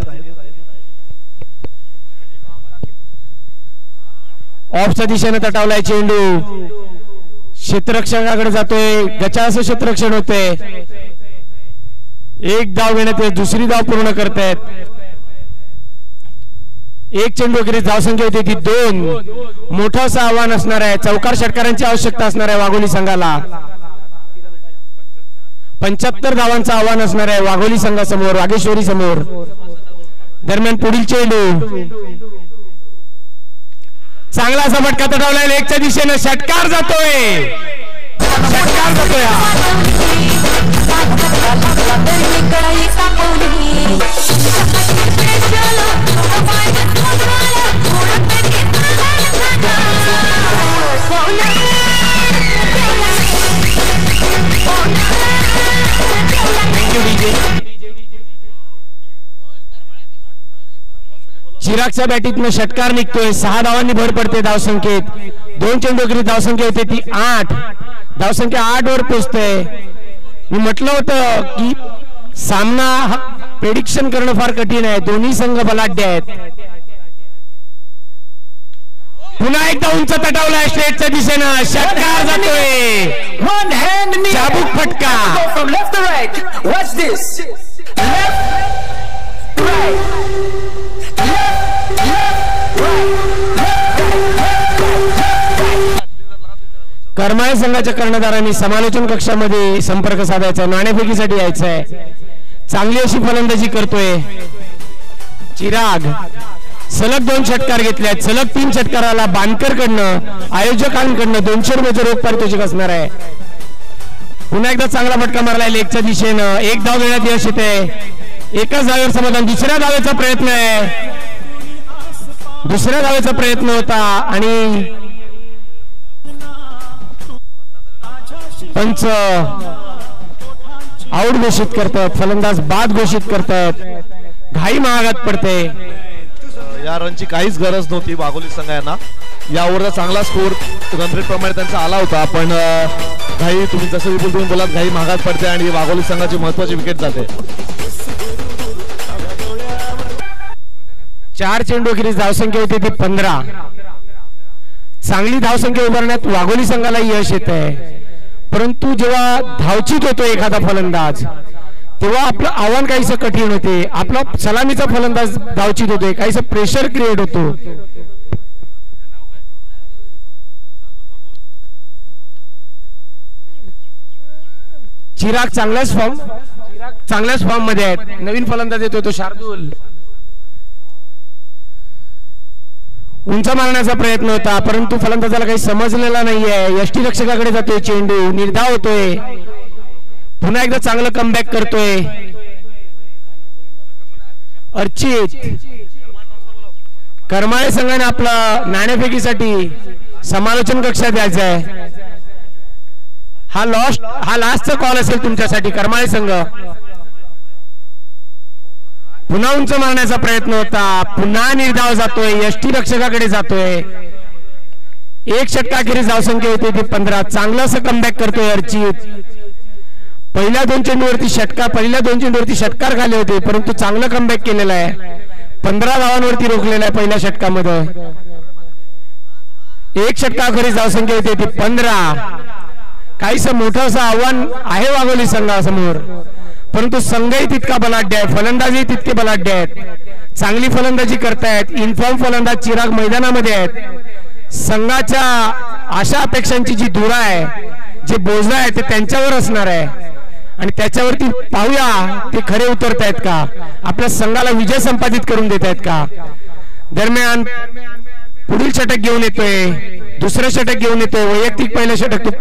ऑफच्या दिशेने तटावलाय चेंडू, क्षेत्ररक्षकाकडे जातोय, गचा असं क्षेत्ररक्षण होते. एक धाव घेण्यात दुसरी धाव पूर्ण करतायत. एक चेंडू वगैरे धावसंख्या होती ती 2. मोठं असं आव्हान असणार आहे, चौकार षटकारांची आवश्यकता असणार आहे वाघोली संघाला. 75 धावांचं आव्हान असणार आहे वाघोली संघासमोर, वागेश्वरी समोर. दरम्यान पुढील चेंडू चांगला असा फटका तटावलाय लेगच्या दिशेनं. षटकार जातोय, षटकार जातोय. चिरागच्या बॅटीतनं षटकार निघतोय. 6 धावांनी भर पडते धावसंख्येत. 2 चेंडू वगैरे धावसंख्या होते ती 8. धावसंख्या 8 वर पोहोचते. मी म्हटलं होतं की सामना प्रेडिक्शन करणं फार कठीण आहे. दोन्ही संघ बलाढ्य आहेत. पुन्हा एकदा उंच तटावलाय स्ट्रेटच्या दिशेनं. षटकार जातोय, चाबूक फटका. करमाळे संघाच्या कर्णधारांनी समालोचन कक्षामध्ये संपर्क साधायचा, नाणेफेकीसाठी यायचं आहे. चांगली अशी फलंदाजी करतोय चिराग. सलग 2 षटकार घेतले, सलग 3 षटकाराला बानकर कडनं, आयोजकांकडनं 200 रुपयाचं रोख पारितोषिक असणार आहे. पुन्हा एकदा चांगला फटका मारलाय लेगच्या दिशेनं. 1 धाव घेण्यात यश येते. एकाच धावेवर समाधान. दुसऱ्या धावेचा प्रयत्न आहे, दुसऱ्या धावेचा प्रयत्न होता आणि पंच आउट घोषित करतात. फलंदाज बाद घोषित करतात. घाई महागात पडते. या रनची काहीच गरज नव्हती वाघोली संघांना. या ओव्हरचा चांगला स्कोर रन रेट प्रमाणे त्यांचा आला होता, पण घाई, तुम्ही जसं विपुल तुम्ही बोलात, घाई महागात पडते आणि वाघोली संघाची महत्वाची विकेट जाते. 4 चेंडू अखेरीस धावसंख्या होती ती 15. चांगली धावसंख्या उभारण्यात वाघोली संघाला यश येत आहे, परंतु जेव्हा धावचित होतो एखादा फलंदाज तेव्हा आपलं आव्हान काहीसं कठीण होते. आपला सलामीचा फलंदाज धावचित होतोय, काहीसं प्रेशर क्रिएट होतो. चिराग चांगल्याच फॉर्म मध्ये आहेत. नवीन फलंदाज येतोय तो शार्दूल. उंच मारण्याचा प्रयत्न होता, परंतु फलंदाजाला काही समजलेला नाहीये. यष्टीरक्षकाकडे जातोय चेंडू, निर्धाव होतोय. पुन्हा एकदा चांगलं कमबॅक करतोय अर्चित. करमाळे संघाने आपला नाणेफेकीसाठी समालोचन कक्षात द्यायचा आहे. हा लास्टचा कॉल असेल तुमच्यासाठी. करमाळे संघ पुन्हा उंच मारण्याचा प्रयत्न होता, पुन्हा निर्धाव जातोय, यष्टीरक्षकाकडे जातोय. 1 षटका अखेरीस धावसंख्या होती ती 15. चांगलं असं कमबॅक करतोय अर्चित. पहिल्या 2 चेंडूवरती षटकार खाले होते, परंतु चांगलं कमबॅक केलेलं आहे. 15 धावांवरती रोखलेला आहे पहिल्या षटकामध्ये. 1 षटका अखेरीस धावसंख्या होती ती 15. काहीसं मोठं असं आव्हान आहे वाघोली संघासमोर, परंतु संघही तितका बलाढ्य आहे, फलंदाजही तितके बलाढ्य आहेत. चांगली फलंदाजी करतायत. इनफॉर्म फलंदाज चिराग मैदानामध्ये आहेत. संघाच्या आशा अपेक्षांची जी धुरा आहे जे बोजा आहे ते त्यांच्यावर असणार आहे आणि त्याच्यावरती पाहूया ते खरे उतरतायत का, आपल्या संघाला विजय संपादित करून देत आहेत का. दरम्यान पुढील षटक घेऊन येतोय, दुसरं षटक घेऊन येतोय, वैयक्तिक पहिलं षटक तो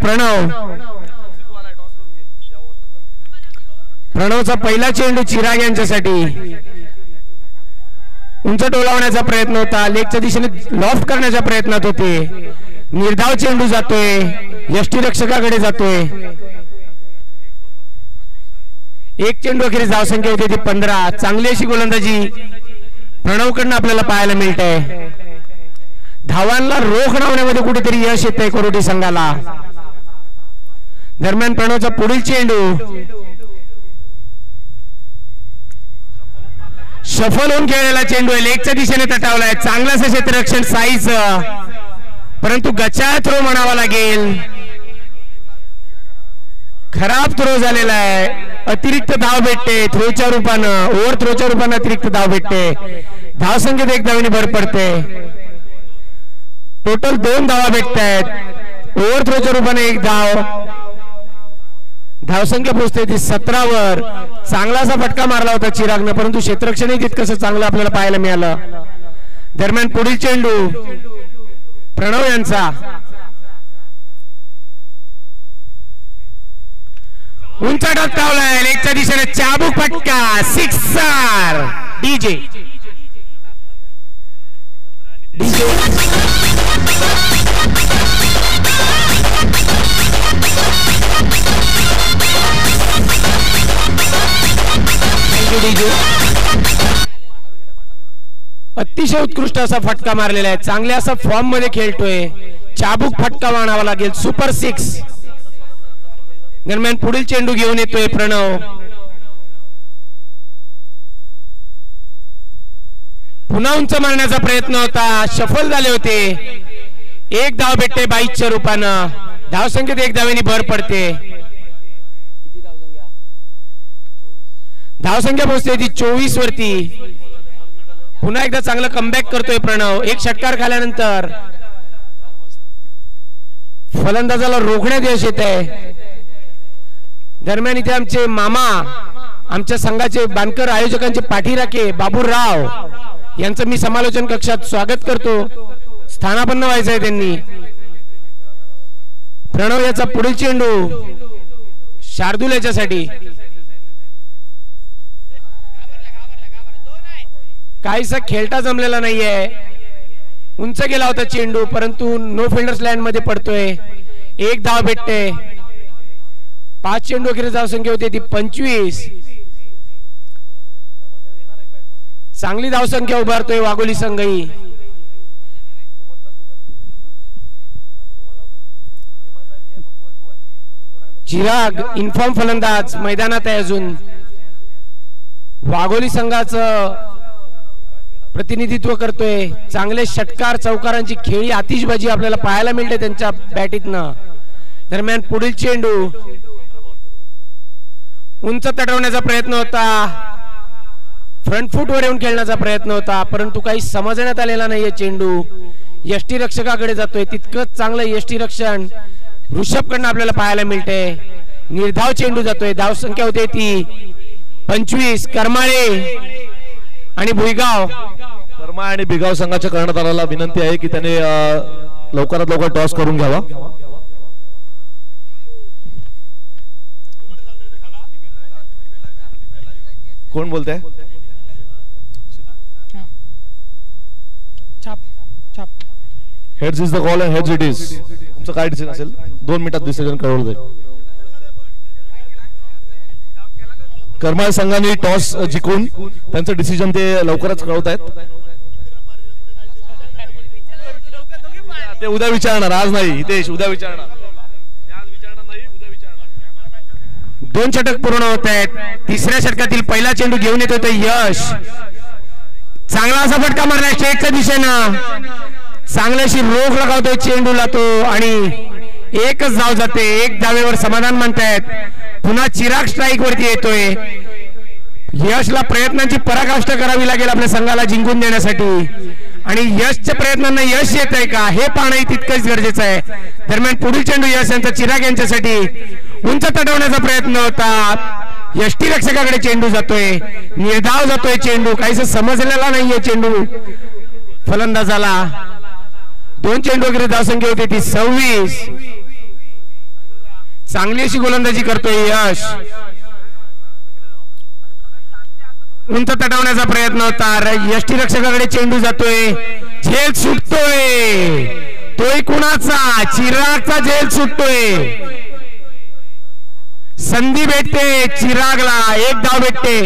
प्रणवचा पहिला चेंडू चिराग यांच्यासाठी. उंच डोलावण्याचा प्रयत्न होता, लेगच्या दिशेने लॉफ्ट करण्याच्या प्रयत्नात होते. निर्धाव चेंडू जातोय, यष्टीरक्षकाकडे जातोय. एक चेंडू अखेरीस धावसंख्या होती ती 15. चांगली अशी गोलंदाजी प्रणवकडनं आपल्याला पाहायला मिळते. धावांना रोख लावण्यामध्ये कुठेतरी यश येत आहे कोरोटी संघाला. दरम्यान प्रणवचा पुढील चेंडू सफल होऊन खेळलेला चेंडू आहे, लेगच्या दिशेने तटावलाय. चांगलाच क्षेत्ररक्षण साईज, परंतु गचा थ्रो म्हणावा लागेल. खराब थ्रो झालेला आहे. अतिरिक्त धाव भेटते थ्रोच्या रूपानं, ओव्हर थ्रोच्या रूपानं अतिरिक्त धाव भेटते. धावसंख्येत 1 धावेने भर पडते. टोटल 2 धावा भेटत आहेत. ओव्हर थ्रोच्या रूपाने 1 धाव. धावसंख्या पोहोचते ती 17 वर. चांगलासा फटका मारला होता चिरागनं, परंतु क्षेत्ररक्षणही तितकंसं चांगलं आपल्याला पाहायला मिळालं. दरम्यान पुढील चेंडू प्रणव यांचा. उंच टप्प्यावलाय, लेगच्या दिशेने चाबूक फटका, सिक्सर. डीजे अतिशय उत्कृष्ट असा फटका मारलेला आहे. चांगल्या असा फॉर्म मध्ये खेळतोय. चाबूक फटका मानावा लागेल, सुपर 6. दरम्यान पुढील चेंडू घेऊन येतोय प्रणव. पुन्हा उंच मारण्याचा प्रयत्न होता, सफल झाले होते. 1 धाव भेटते 22च्या रूपानं. धावसंख्येत 1 धावेने भर पडते. धावसंख्या पोहोचते ती 24 वरती. पुन्हा एकदा चांगलं कमबॅक करतोय प्रणव. 1 षटकार खाल्यानंतर फलंदाजाला रोखण्यात यश येत आहे. दरम्यान इथे आमचे मामा, आमच्या संघाचे बांधकर आयोजकांचे पाठीराखे बाबूराव यांचं मी समालोचन कक्षात स्वागत करतो. स्थानापन्न व्हायचं आहे त्यांनी. प्रणव याचा पुढील चेंडू शार्दूल याच्यासाठी. काहीसा खेळता जमलेला नाहीये. उंच गेला होता चेंडू, परंतु नो फिल्डर्स लाईन मध्ये पडतोय. 1 धाव भेटते. 5 चेंडू अखेरीस धावसंख्या होती ती 25. चांगली धावसंख्या उभारतोय वाघोली संघही. चिराग इन्फॉर्म फलंदाज मैदानात आहे अजून. वाघोली संघाचं प्रतिनिधित्व करतोय. चांगले षटकार चौकारांची खेळी आतिषबाजी आपल्याला पाहायला मिळते त्यांच्या बॅटीतनं. दरम्यान पुढील चेंडू उंच तटवण्याचा प्रयत्न होता, फ्रंट फूट वर येऊन खेळण्याचा प्रयत्न होता, परंतु काही समजण्यात आलेला नाहीये. चेंडू यष्टीरक्षकाकडे जातोय. तितकंच चांगलं यष्टीरक्षण ऋषभकडनं आपल्याला पाहायला मिळते. निर्धाव चेंडू जातोय. धावसंख्या होते ती 25. करमाळे आणि भुईगाव. कर्मा आणि बिगाव संघाच्या कर्णधाराला विनंती आहे की त्याने लवकरात लवकर टॉस करून घ्यावा. कोण बोलतंय? Heads is the call and heads it is. तुमचं काय डिसिजन असेल 2 मिनिटात डिसिजन कळवलं जाईल. कर्माळ संघाने टॉस जिंकून त्यांचं डिसिजन ते लवकरच कळवत आहेत. ते उद्या विचारणार, आज नाही. हितेश उद्या विचारणार. 2 षटक पूर्ण होत आहेत. 3ऱ्या षटकातील पहिला चेंडू घेऊन येत होते यश. चांगला असा फटका मारला स्ट्रेटच्या दिशेनं. चांगल्याशी रोख लगावतोय चेंडूला तो आणि 1च धाव जाते. 1 धावेवर समाधान म्हणतायत. पुन्हा चिराग स्ट्राईक वरती येतोय. यशला प्रयत्नांची पराकाष्ठा करावी लागेल आपल्या संघाला जिंकून देण्यासाठी. आणि यशच्या प्रयत्नांना यश येत आहे का हे पाहणं तितकंच गरजेचं आहे. दरम्यान पुढील चेंडू यश यांचा चिराग यांच्यासाठी उंच तटवण्याचा प्रयत्न होता. यष्टीरक्षकाकडे चेंडू जातोय, निर्धाव जातोय चेंडू, काहीच समजलेला नाहीये चेंडू फलंदाजाला. 2 चेंडू वगैरे धावसंख्या होती ती 26. चांगली अशी गोलंदाजी करतोय यश. उंच तटवण्याचा प्रयत्न होता. यष्टीरक्षकाकडे चेंडू जातोय, झेल सुटतोय, तोय कुणाचा? चिरागचा झेल सुटतोय. संधी भेटते चिरागला, 1 धाव भेटते.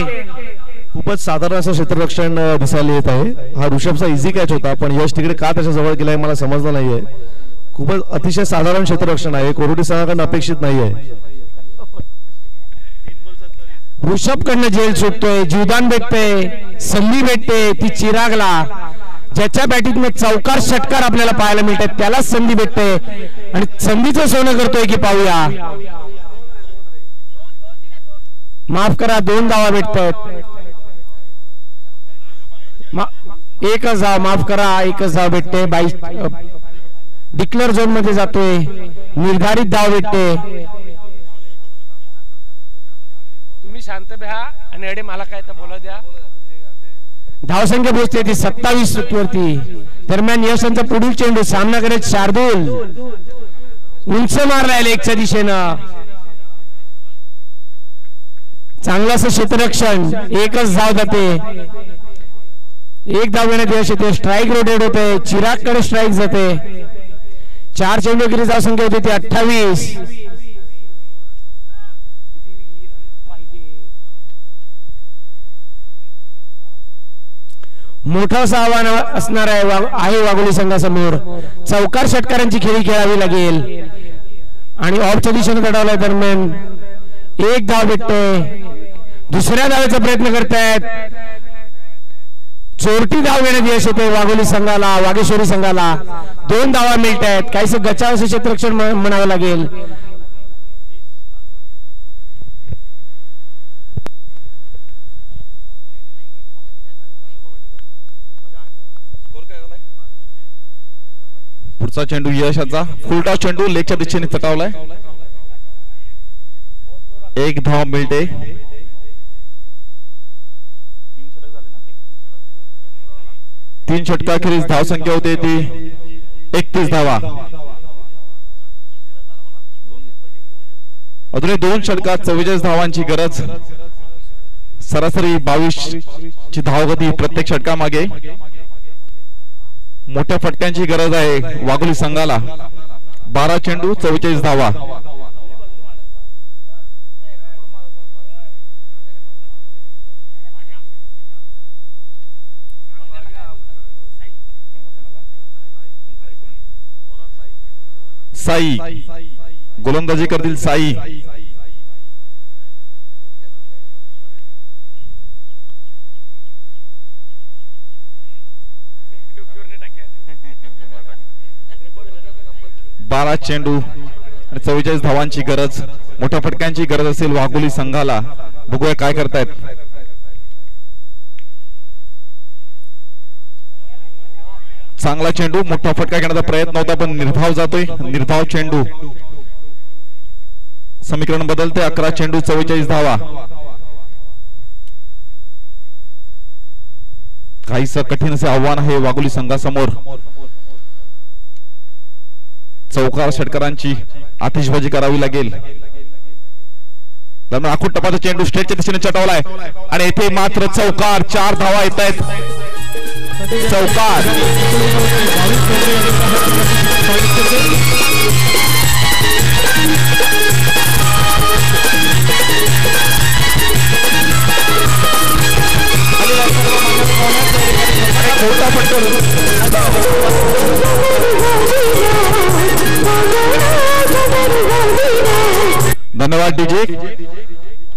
खूपच साधारण असं क्षेत्ररक्षण दिसायला येत आहे. हा ऋषभचा इझी कॅच होता, पण यश तिकडे का त्याच्या जवळ गेलाय मला समजलं नाहीये. खूपच अतिशय साधारण क्षेत्ररक्षण आहे, कोरोडी संघाकडून अपेक्षित नाहीये. ऋषभ कडनं झेल सुटतोय, जीवदान भेटते, संधी भेटते ती चिरागला. ज्याच्या बॅटिंग चौकार षटकार आपल्याला पाहायला मिळतात त्यालाच संधी भेटते आणि संधीचं सोनं करतोय की पाहूया. माफ करा, 2 धावा भेटतात. 1च धाव, माफ करा, 1च धाव भेटते. 22 डिक्लेअर झोन मध्ये जातोय, निर्धारित धाव भेटते. तुम्ही शांत बहा आणि अडे मला काय तर बोला द्या. धावसंख्या पोहोचते ती 27 वरती. दरम्यान यशांचा पुढील चेंडू सामनाकडे शार्दूल उंच मारलाय लेगच्या दिशेनं. चांगलं असं क्षेत्ररक्षण, 1च धाव जाते. 1 धाव घेण्यात यश येते. स्ट्राईक रोटेट होते, चिराग कडे स्ट्राईक जाते. 4 चेंडू गिरी धाव संख्या होती ती 28. मोठं असं आव्हान असणार आहे वाघोली संघासमोर. चौकार षटकारांची खेळी खेळावी लागेल आणि ऑफच्या दिशेने तडवल्या दरम्यान 1 धाव भेटते. दुसऱ्या धावेचा प्रयत्न करतायत. चोरटी धाव घेण्यात यश येते वाघोली संघाला, वाघेश्वरी संघाला. 2 धावा मिळत आहेत. काहीच गचाव असं क्षेत्ररक्षण म्हणावं लागेल. पुढचा चेंडू यशाचा फुलटॉस चेंडू लेगच्या दिशेने चटावलाय. 1 धाव मिळते. 3 षटकाखेरीज धाव संख्या होते ती 31 धावा. अजूनही 2 षटकात 44 धावांची गरज. सरासरी 22 ची धावगती प्रत्येक षटकामागे. मोठ्या फटक्यांची गरज आहे वाघोली संघाला. 12 चेंडू 44 धावा. साई गोलंदाजी करतील. साई बारा चेंडू आणि 44 धावांची गरज. मोठ्या फटक्यांची गरज असेल वाघोली संघाला. बघूया काय करतायत. चांगला चेंडू, मोठा फटका घेण्याचा प्रयत्न होता पण निर्धाव जातोय. निर्धाव चेंडू. समीकरण बदलते. 11 चेंडू 44 धावा. काहीसं कठीण असे आव्हान आहे वाघोली संघासमोर. चौकार षटकारांची आतिषबाजी करावी लागेल. दरम्यान आखूड टपाचा चेंडू स्ट्रेटच्या दिशेने चटवलाय आणि येथे मात्र चौकार. 4 धावा येत आहेत. चौकार. मोठा फटका. धन्यवाद डीजे.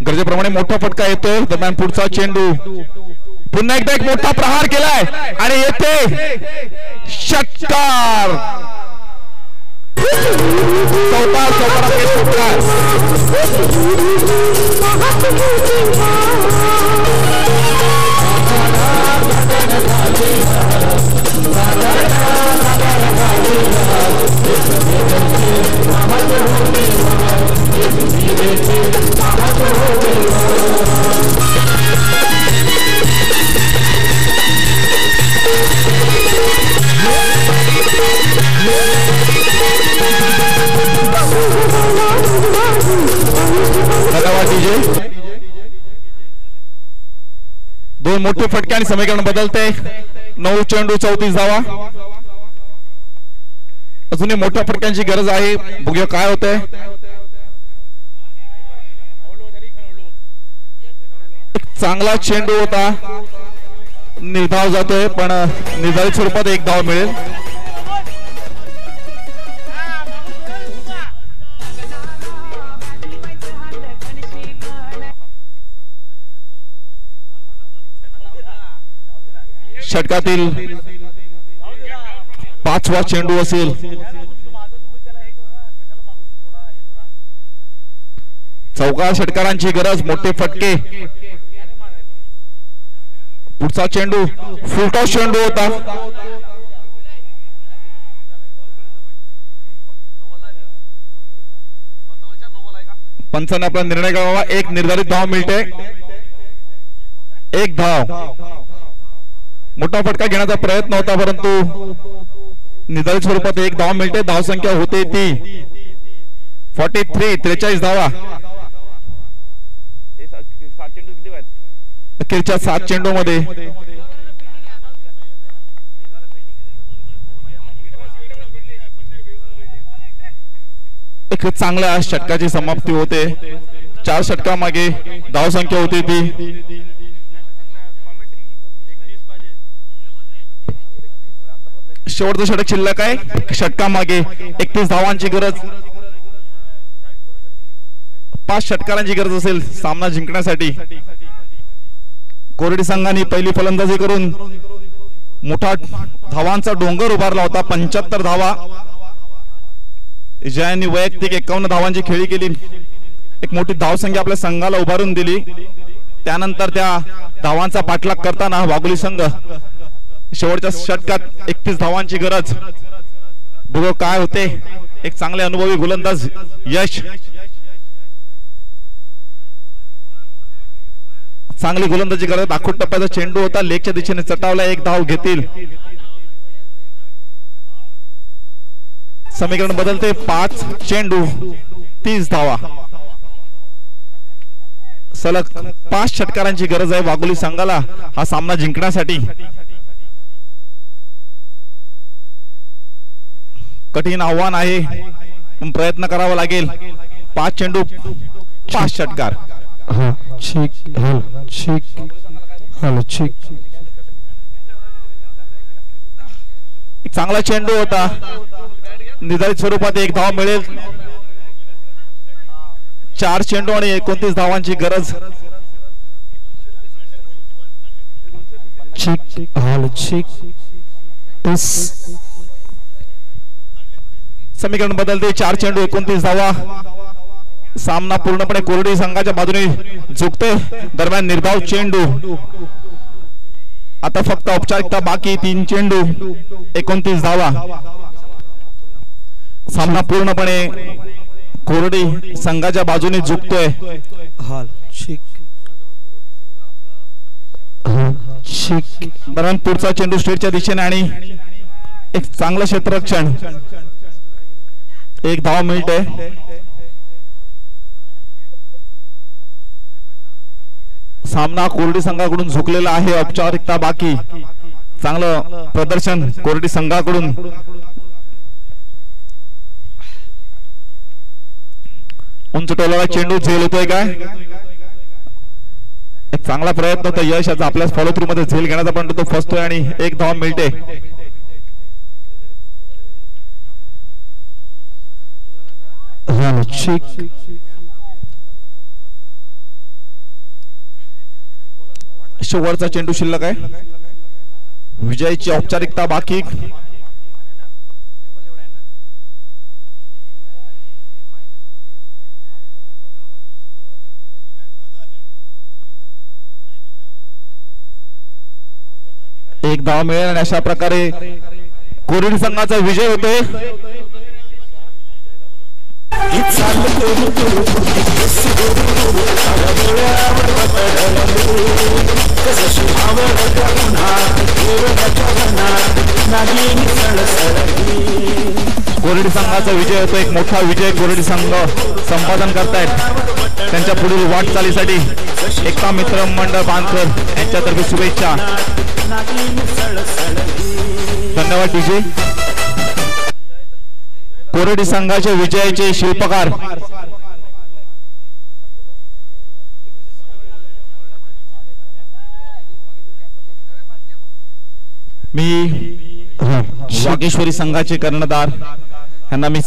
गरजेप्रमाणे मोठा फटका येतोय. दरम्यान पुढचा चेंडू. पुन्हा एकदा एक मोठा प्रहार केलाय आणि येथे षटकार. चौकार. दोन मोठे फटके आणि समीकरण बदलते. 9 चेंडू 34 धावा. अजूनही मोठ्या फटक्यांची गरज आहे. बघूया काय होतंय. चांगला चेंडू होता. निर्धाव जातोय पण निर्धारित स्वरूपात एक धाव मिळेल. षटकातील 5वा चेंडू असेल. चौकार षटकारांची गरज. मोठे फटके. पुढचा चेंडू फुलटॉस चेंडू होता. पंचाने आपला निर्णय करावा. एक निर्धारित धाव मिळते. एक धाव. मोठा फटका घेण्याचा प्रयत्न होता परंतु निर्धारित स्वरूपात एक धाव मिळते. धाव संख्या होते ती 43. 43 धावा. अखेरच्या 7 चेंडू मध्ये एक चांगल्या षटकाची समाप्ती होते. 4 षटका मागे धाव संख्या होती ती. शेवटचं षटक शिल्लक आहे. षटका मागे 31 धावांची गरज. 5 षटकारांची गरज असेल सामना जिंकण्यासाठी. कोरडी संघाने पहिली फलंदाजी करून मोठा धावांचा डोंगर उभारला होता. 75 धावा. जयांनी वैयक्तिक 51 धावांची खेळी केली. एक मोठी धावसंख्या आपल्या संघाला उभारून दिली. त्यानंतर त्या धावांचा पाठलाग करताना वाघोली संघ शेवटच्या षटकात 31 धावांची गरज. बघू काय होते. एक चांगले अनुभवी गोलंदाज यश. चांगली गोलंदाजी करत. दाखवट टप्प्याचा चेंडू होता. लेगच्या दिशेने चटावला. एक धाव घेतील. समीकरण बदलते. 5 चेंडू 30 धावा. सलग 5 षटकारांची गरज आहे वाघोली संघाला हा सामना जिंकण्यासाठी. कठीण आव्हान आहे पण प्रयत्न करावा लागेल. 5 चेंडू 5 षटकार. चांगला चेंडू होता. निर्धारित स्वरूपात एक धाव मिळेल. 4 चेंडू आणि 29 धावांची गरज. समीकरण बदलते. 4 चेंडू 29 धावा. सामना पूर्णपणे कोरडी संघाच्या बाजूने झुकते. दरम्यान निर्धाव चेंडू. आता फक्त औपचारिकता बाकी. 3 चेंडू 29 धावा. सामना पूर्णपणे कोरडी संघाच्या बाजूने झुकतोय. दरम्यान पुढचा चेंडू स्ट्रेटच्या दिशेने आणि एक चांगलं क्षेत्ररक्षण. एक धाव मिळते. सामना कोरडी संघाकडून झुकलेला आहे. औपचारिकता बाकी. चांगलं प्रदर्शन कोरडी संघाकडून. उंच टोलाला चेंडू झेल होतोय काय. एक चांगला प्रयत्न होता यश याचा आपल्याच फॉलो थ्रू मध्ये झेल घेण्याचा पण तो फसतोय आणि एक धाव मिळते. शेवटचा चेंडू शिल्लक आहे. विजयाची औपचारिकता बाकी. एक धाव मिळेल आणि अशा प्रकारे कोरेडी संघाचा विजय होतोय. कोरेडी संघाचा विजय होतो. एक मोठा विजय कोरेडी संघ संपादन करतायत. त्यांच्या पुढील वाटचालीसाठी एकता मित्र मंडळ बांधकर यांच्यातर्फे शुभेच्छा. धन्यवाद डीजे. कोरेडी संघाच्या विजयाचे शिल्पकार मी वागेश्वरी संघाचे कर्णधार यांना मी